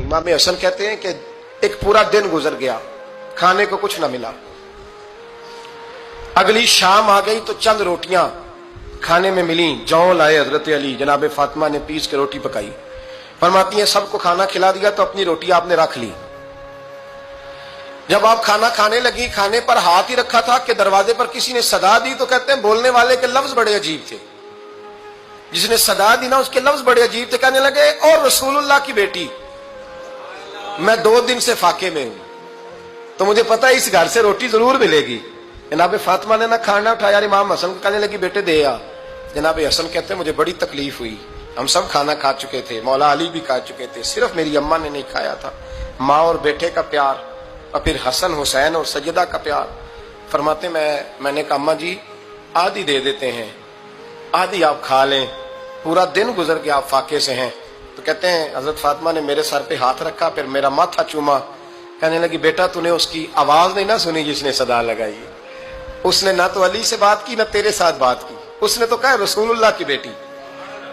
इमाम हसन कहते हैं कि एक पूरा दिन गुजर गया, खाने को कुछ ना मिला। अगली शाम आ गई तो चंद रोटियां खाने में मिली, जौ लाए हजरत अली, जनाब फातिमा ने पीस के रोटी पकाई। फरमाती हैं सबको खाना खिला दिया तो अपनी रोटी आपने रख ली। जब आप खाना खाने लगी, खाने पर हाथ ही रखा था कि दरवाजे पर किसी ने सदा दी, तो कहते हैं बोलने वाले के लफ्ज बड़े अजीब थे। जिसने सदा दी ना उसके लफ्ज बड़े अजीब थे। कहने लगे और रसूलुल्लाह की बेटी, मैं 2 दिन से फाके में हूं तो मुझे पता है इस घर से रोटी जरूर मिलेगी। जनाब फातिमा ने ना खाना उठाया, इमाम हसन को कहने लगी बेटे दे आ। जनाब हसन कहते हैं मुझे बड़ी तकलीफ हुई, हम सब खाना खा चुके थे, मौला अली भी खा चुके थे, सिर्फ मेरी अम्मा ने नहीं खाया था। माँ और बेटे का प्यार और फिर हसन हुसैन और सजदा का प्यार। फरमाते मैंने कहा अम्मा जी आधी दे देते हैं, आधी आप खा लें, पूरा दिन गुजर के आप फाके से हैं। तो कहते हैं हजरत फातिमा ने मेरे सर पे हाथ रखा, फिर मेरा माथा चूमा। कहने लगी बेटा तूने उसकी आवाज नहीं ना सुनी जिसने सदा लगाई, उसने ना तो अली से बात की ना तेरे साथ बात की, उसने तो कहा रसूलुल्लाह की बेटी।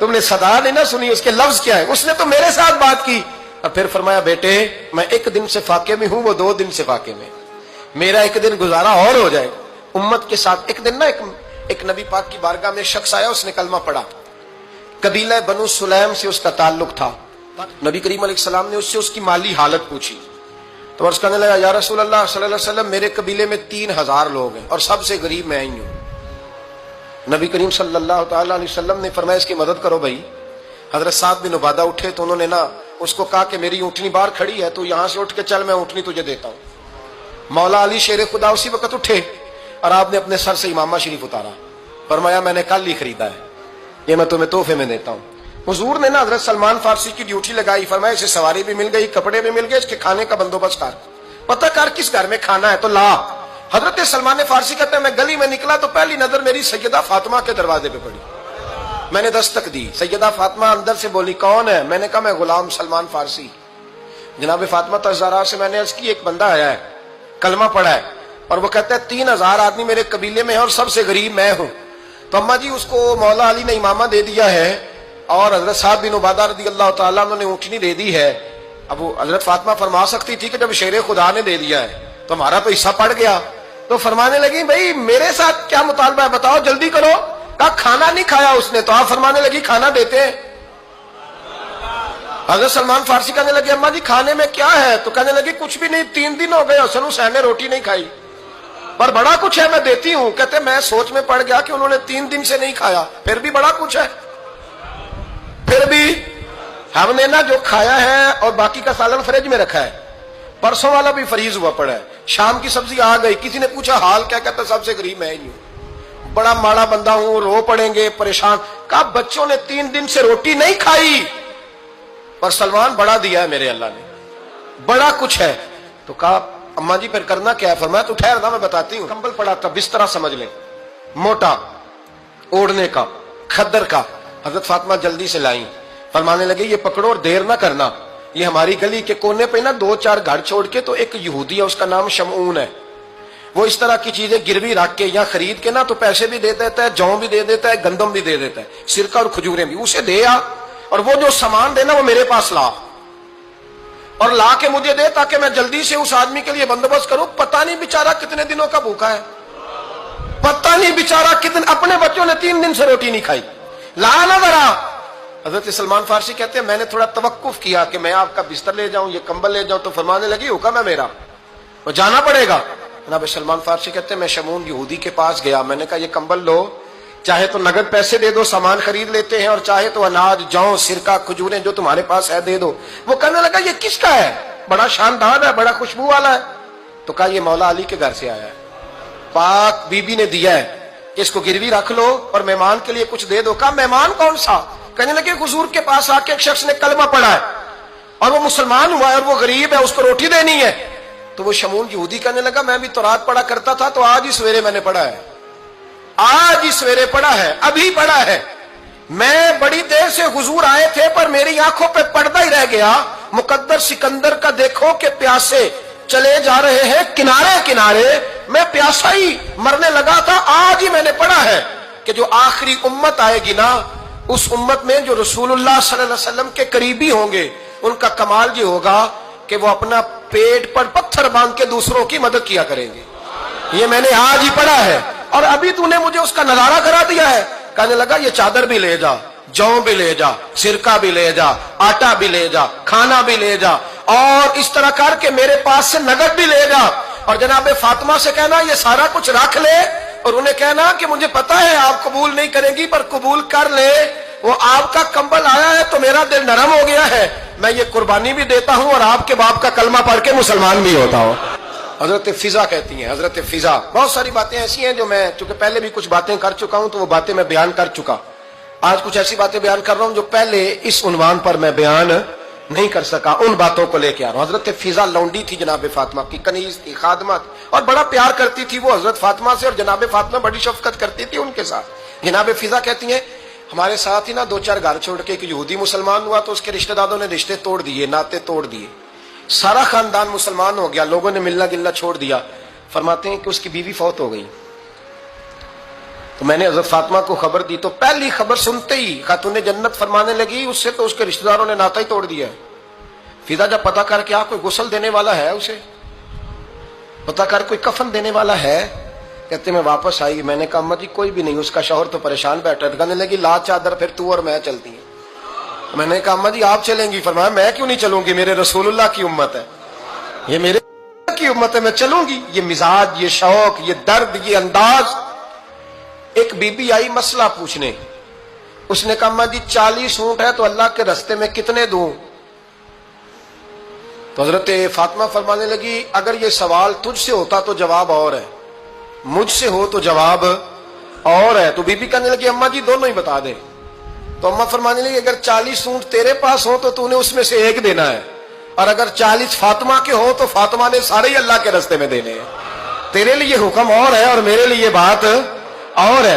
तुमने सदा नहीं ना सुनी, उसके लफ्ज क्या है, उसने तो मेरे साथ बात की। और फिर फरमाया बेटे मैं 1 दिन से फाके में हूं, वो 2 दिन से फाके में, मेरा 1 दिन गुजारा और हो जाए उम्मत के साथ। एक दिन ना एक नबी पाक की बारगाह में शख्स आया, उसने कलमा पढ़ा, कबीला बनु सुलैम से उसका ताल्लुक था। नबी करीम अलैहिस्सलाम ने उससे उसकी माली हालत पूछी तो अर्ज करने लगा या रसूल अल्लाह सल्लल्लाहु अलैहि वसल्लम मेरे कबीले में 3000 लोग हैं और सबसे गरीब मैं ही हूं। नबी करीम सल्लल्लाहु अलैहि वसल्लम ने फरमाया इसकी मदद करो भाई। हजरत साद बिन उबादा उठे तो उन्होंने ना उसको कहा कि मेरी ऊँटनी बाहर खड़ी है, तू यहां से उठ के चल, मैं ऊँटनी तुझे देता हूं। मौला अली शेर खुदा उसी वक्त उठे और आपने अपने सर से इमामा शरीफ उतारा, फरमाया मैंने कल ही खरीदा है, ये मैं तुम्हें तोहफे में देता हूं। हुजूर ने ना हजरत सलमान फारसी की ड्यूटी लगाई, फरमाया इसे सवारी भी मिल गई, कपड़े भी मिल गए, इसके खाने का बंदोबस्त कर, पता कर किस घर में खाना है तो ला। हजरत सलमान फारसी कहते हैं मैं गली में निकला तो पहली नजर मेरी सैयदा फातिमा के दरवाजे पे पड़ी। मैंने दस्तक दी, सैयदा फातिमा अंदर से बोली कौन है? मैंने कहा मैं गुलाम सलमान फारसी। जनाब फातिमा तज़हरा से मैंने अर्ज की एक बंदा आया है, कलमा पढ़ा है और वो कहता है 3000 आदमी मेरे कबीले में है और सबसे गरीब मैं हूं। तो अम्मा जी उसको मौला अली ने इमामा दे दिया है और हजरत साद बिन उबादा रज़ी अल्लाह तआला अन्हु ने ऊँटनी दे दी है। अब वो हजरत फातिमा फरमा सकती थी कि जब शेर खुदा ने दे दिया है तो हमारा तो हिस्सा पड़ गया। तो फरमाने लगी भाई मेरे साथ क्या मुतालबा है बताओ, जल्दी करो। कहा खाना नहीं खाया उसने, तो आप फरमाने लगी खाना देते हैं। हजरत सलमान फारसी कहने लगे अम्मा जी खाने में क्या है? तो कहने लगी कुछ भी नहीं, 3 दिन हो गए हसन हुसैन ने रोटी नहीं खाई, पर बड़ा कुछ है मैं देती हूं। कहते मैं सोच में पड़ गया कि उन्होंने 3 दिन से नहीं खाया, फिर भी बड़ा कुछ है, फिर भी हमने ना जो खाया है और बाकी का सालन फ्रिज में रखा है, परसों वाला भी फरीज हुआ पड़ा है, शाम की सब्जी आ गई। किसी ने पूछा हाल क्या? कहता सबसे गरीब मैं ही हूं, बड़ा माड़ा बंदा हूं, रो पड़ेंगे परेशान। कहा बच्चों ने 3 दिन से रोटी नहीं खाई पर सलमान बड़ा दिया है मेरे अल्लाह ने, बड़ा कुछ है। तो कहा अम्मा जी फिर करना क्या है? फरमाया तू ठहर ना मैं बताती हूँ। कंबल पड़ा था, बिस्तरा समझ ले, मोटा ओढ़ने का, खद्दर का। हजरत फातिमा जल्दी से लाई, फरमाने लगे ये पकड़ो और देर ना करना, ये हमारी गली के कोने पे ना 2-4 घर छोड़ के तो एक यहूदी है उसका नाम शमऊन है, वो इस तरह की चीजें गिरवी रख के या खरीद के ना तो पैसे भी दे देता है, जौ भी दे देता है, गंदम भी दे देता है, सिरका और खजूरें भी, उसे दे आ और वो जो सामान देना वो मेरे पास ला और ला के मुझे दे ताकि मैं जल्दी से उस आदमी के लिए बंदोबस्त करूं। पता नहीं बेचारा कितने दिनों का भूखा है, पता नहीं बेचारा कितने, अपने बच्चों ने 3 दिन से रोटी नहीं खाई, ला ना जरा। हजरत सलमान फारसी कहते हैं मैंने थोड़ा तवक्कुफ किया कि मैं आपका बिस्तर ले जाऊं, ये कंबल ले जाऊं, तो फरमाने लगी हुक्म है मेरा, वो जाना पड़ेगा। जनाब सलमान फारसी कहते हैं मैं शमून यहूदी के पास गया, मैंने कहा ये कंबल लो, चाहे तो नगद पैसे दे दो, सामान खरीद लेते हैं, और चाहे तो अनाज, जौ, सिरका, खजूरें जो तुम्हारे पास है दे दो। वो कहने लगा ये किसका है? बड़ा शानदार है, बड़ा खुशबू वाला है। तो कहा ये मौला अली के घर से आया है, पाक बीबी ने दिया है, इसको गिरवी रख लो और मेहमान के लिए कुछ दे दो। कहा मेहमान कौन सा? कहने लगे हुजूर के पास आके एक शख्स ने कलमा पढ़ा है और वो मुसलमान हुआ है और वो गरीब है, उसको रोटी देनी है। तो वो शमून यहूदी कहने लगा मैं भी तो रात पढ़ा करता था, तो आज ही सवेरे मैंने पढ़ा है, आज ही सवेरे पढ़ा है, अभी पढ़ा है। मैं बड़ी देर से हुजूर आए थे पर मेरी आंखों पे पर्दा ही रह गया, मुकद्दर सिकंदर का देखो कि प्यासे चले जा रहे हैं किनारे किनारे, मैं प्यासा ही मरने लगा था। आज ही मैंने पढ़ा है कि जो आखिरी उम्मत आएगी ना, उस उम्मत में जो रसूलुल्लाह सल्लल्लाहु अलैहि वसल्लम के करीबी होंगे ان کا کمال یہ ہوگا کہ وہ اپنا پیٹ پر پتھر باندھ کے دوسروں کی مدد کیا کریں گے. یہ میں نے آج ہی پڑھا ہے اور ابھی تو نے مجھے اس کا نظارہ کرا دیا ہے. کہنے لگا یہ چادر بھی لے جا, جو بھی لے جا, سرکہ بھی لے جا, آٹا بھی لے جا, کھانا بھی لے جا, اور اس طرح کر کے میرے پاس سے نقد بھی لے جا, اور جناب فاطمہ سے کہنا یہ سارا کچھ رکھ لے, اور انہیں کہنا کہ مجھے پتا ہے آپ قبول نہیں کریں گی پر قبول کر لے, وہ آپ کا کمبل آیا ہے تو میرا دل نرم ہو گیا ہے, میں یہ قربانی بھی دیتا ہوں اور آپ کے باپ کا کلمہ پڑھ کے مسلمان بھی ہوتا ہوں. حضرت فضا کہتی ہیں, حضرت فضا. بہت ساری باتیں ایسی ہیں جو میں چونکہ پہلے بھی کچھ باتیں کر چکا ہوں تو وہ باتیں میں بیان کر چکا. آج کچھ ایسی باتیں بیان کر رہا ہوں جو پہلے اس عنوان پر میں بیان نہیں کر سکا, ان باتوں کو لے کے آ رہا ہوں. حضرت فضا لونڈی تھی جناب فاطمہ کی, کنیز تھی, خادمہ تھی, اور بڑا پیار کرتی تھی وہ حضرت فاطمہ سے, اور جناب فاطمہ بڑی شفقت کرتی تھی ان کے ساتھ. جناب فضا کہتی ہیں ہمارے ساتھ ہی نا 2-4 گھر چھوڑ کے ایک یہودی مسلمان ہوا تو اس کے رشتہ داروں نے رشتے توڑ دیے, ناطے توڑ دیے, سارا خاندان مسلمان ہو گیا, لوگوں نے ملنا گلنا چھوڑ دیا. فرماتے ہیں کہ اس کی بیوی فوت ہو گئی. تو میں نے حضرت فاطمہ کو خبر دی تو پہلی خبر سنتے ہی خاتون جنت فرمانے لگی اس سے تو اس کے رشتہ داروں نے ناطا ہی توڑ دیا ہے. فضا جب پتا کر کے کوئی غسل دینے والا ہے, اسے پتا کر کوئی کفن دینے والا ہے, کہتے میں واپس آئی. میں نے کہا اماں جی کوئی بھی نہیں, اس کا شوہر تو پریشان بیٹھا ہے. کہنے لگی لا چادر پھر تو اور میں چلتی ہیں. میں نے کہا اماں جی آپ چلیں گی. فرمایا میں کیوں نہیں چلوں گی, میرے رسول اللہ کی امت ہے, یہ میرے کی امت ہے, میں چلوں گی. یہ مزاج, یہ شوق, یہ درد, یہ انداز. ایک بی بی آئی مسئلہ پوچھنے, اس نے کہا اماں جی 40 اونٹ ہے تو اللہ کے رستے میں کتنے دوں؟ تو حضرت فاطمہ فرمانے لگی اگر یہ سوال تجھ سے ہوتا تو جواب اور ہے, مجھ سے ہو تو جواب اور ہے. تو بی بی کہنے لگی اماں جی دونوں ہی بتا دے. تو اماں فرمانے لگی اگر 40 اونٹ تیرے پاس ہو تو نے اس میں سے ایک دینا ہے, اور اگر 40 فاطمہ کے ہو تو فاطمہ نے سارے ہی اللہ کے رستے میں دینے ہیں. تیرے لیے حکم اور ہے اور میرے لیے بات اور ہے.